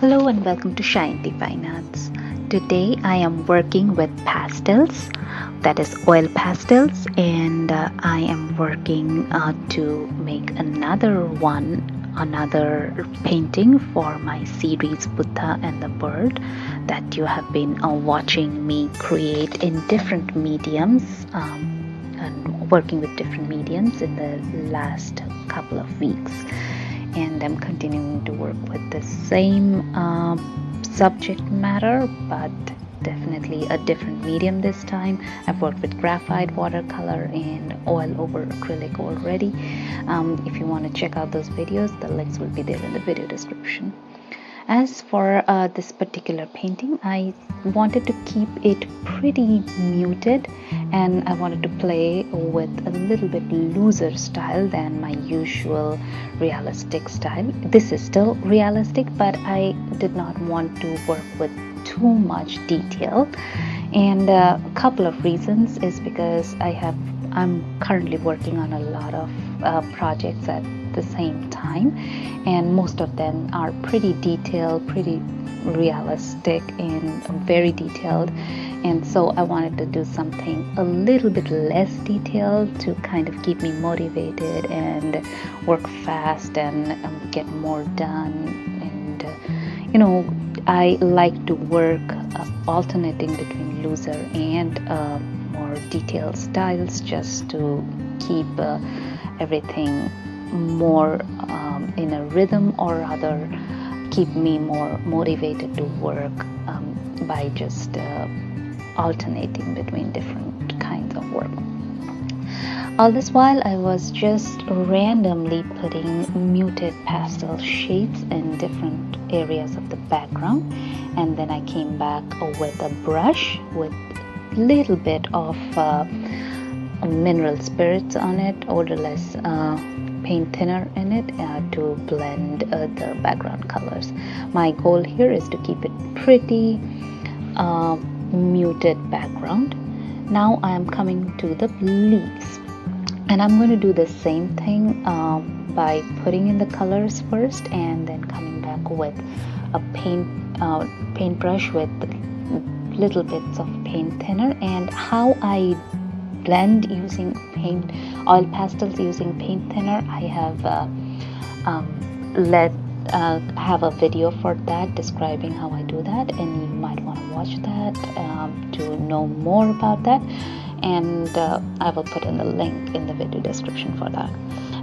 Hello and welcome to Shine Fine Arts. Today I am working with pastels, that is oil pastels, and I am working to make another painting for my series Buddha and the Bird that you have been watching me create in different mediums and working with different mediums in the last couple of weeks. And I'm continuing to work with the same subject matter, but definitely a different medium this time. I've worked with graphite, watercolor, and oil over acrylic already. If you want to check out those videos, the links will be there in the video description. As for this particular painting, I wanted to keep it pretty muted, and I wanted to play with a little bit looser style than my usual realistic style. This is still realistic, but I did not want to work with too much detail, and a couple of reasons is because I'm currently working on a lot of projects at the same time, and most of them are pretty detailed, pretty realistic, and very detailed. And so I wanted to do something a little bit less detailed to kind of keep me motivated and work fast and get more done. And I like to work alternating between looser and more detailed styles, just to keep everything more in a rhythm, or rather keep me more motivated to work by just alternating between different kinds of work. All this while I was just randomly putting muted pastel shades in different areas of the background, and then I came back with a brush with little bit of mineral spirits on it, odorless paint thinner in it, to blend the background colors. My goal here is to keep it pretty muted background. Now I am coming to the leaves, and I'm going to do the same thing by putting in the colors first and then coming back with a paintbrush with little bits of paint thinner. And how I blend using oil pastels using paint thinner, I have a video for that describing how I do that, and you might want to watch that to know more about that, and I will put in the link in the video description for that.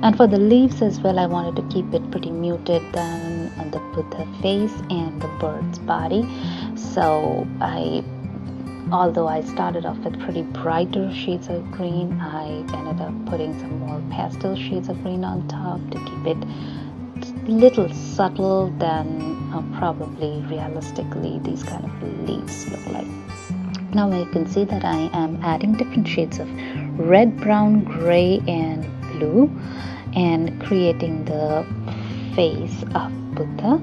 And for the leaves as well, I wanted to keep it pretty muted than the Buddha face and the bird's body. So although I started off with pretty brighter shades of green, I ended up putting some more pastel shades of green on top to keep it a little subtle than probably realistically these kind of leaves look like. Now you can see that I am adding different shades of red, brown, gray, and blue, and creating the face of Buddha.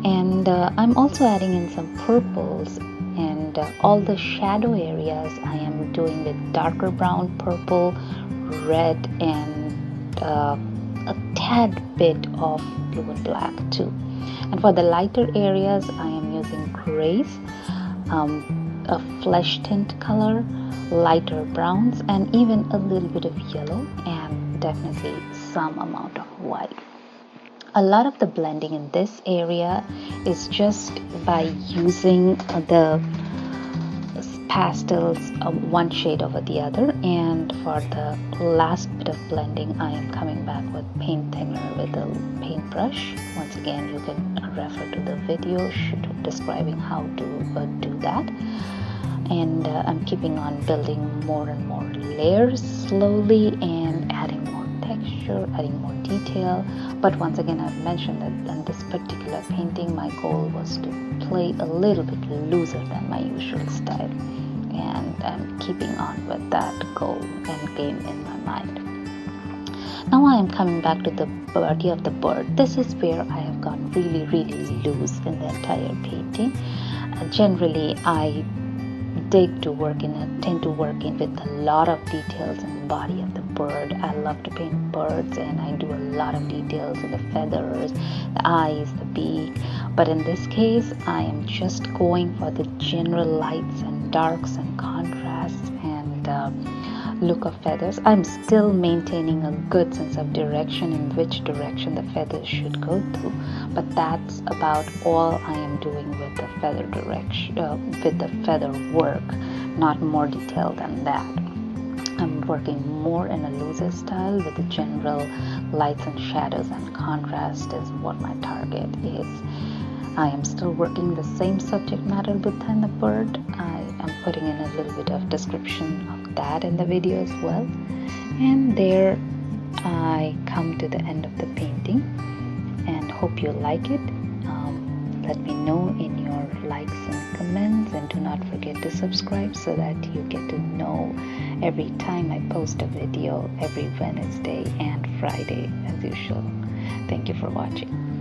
And I'm also adding in some purples, and all the shadow areas I am doing with darker brown, purple, red, and a tad bit of blue and black too. And for the lighter areas, I am using grays, a flesh tint color, lighter browns, and even a little bit of yellow, and definitely some amount of white. A lot of the blending in this area is just by using the pastels one shade over the other, and for the last bit of blending I am coming back with paint thinner with a paintbrush. Once again, you can refer to the video describing how to do that. And I'm keeping on building more and more layers slowly and adding more texture, adding more detail. But once again, I've mentioned that in this particular painting, my goal was to play a little bit looser than my usual style, and I'm keeping on with that goal and game in my mind. Now I am coming back to the body of the bird. This is where I have gone really, really loose in the entire painting. Generally, I tend to work in with a lot of details in the body of the bird. I love to paint birds, and I do a lot of details in the feathers, the eyes, the beak. But in this case, I am just going for the general lights and darks and contrasts and look of feathers. I'm still maintaining a good sense of direction in which direction the feathers should go to, but that's about all I am doing with the feather direction, with the feather work, not more detail than that. I'm working more in a looser style with the general lights and shadows and contrast is what my target is. I am still working the same subject matter within the bird. I am putting in a little bit of description of that in the video as well. And there I come to the end of the painting, and hope you like it. Let me know in your likes and comments, and do not forget to subscribe so that you get to know every time I post a video, every Wednesday and Friday as usual. Thank you for watching.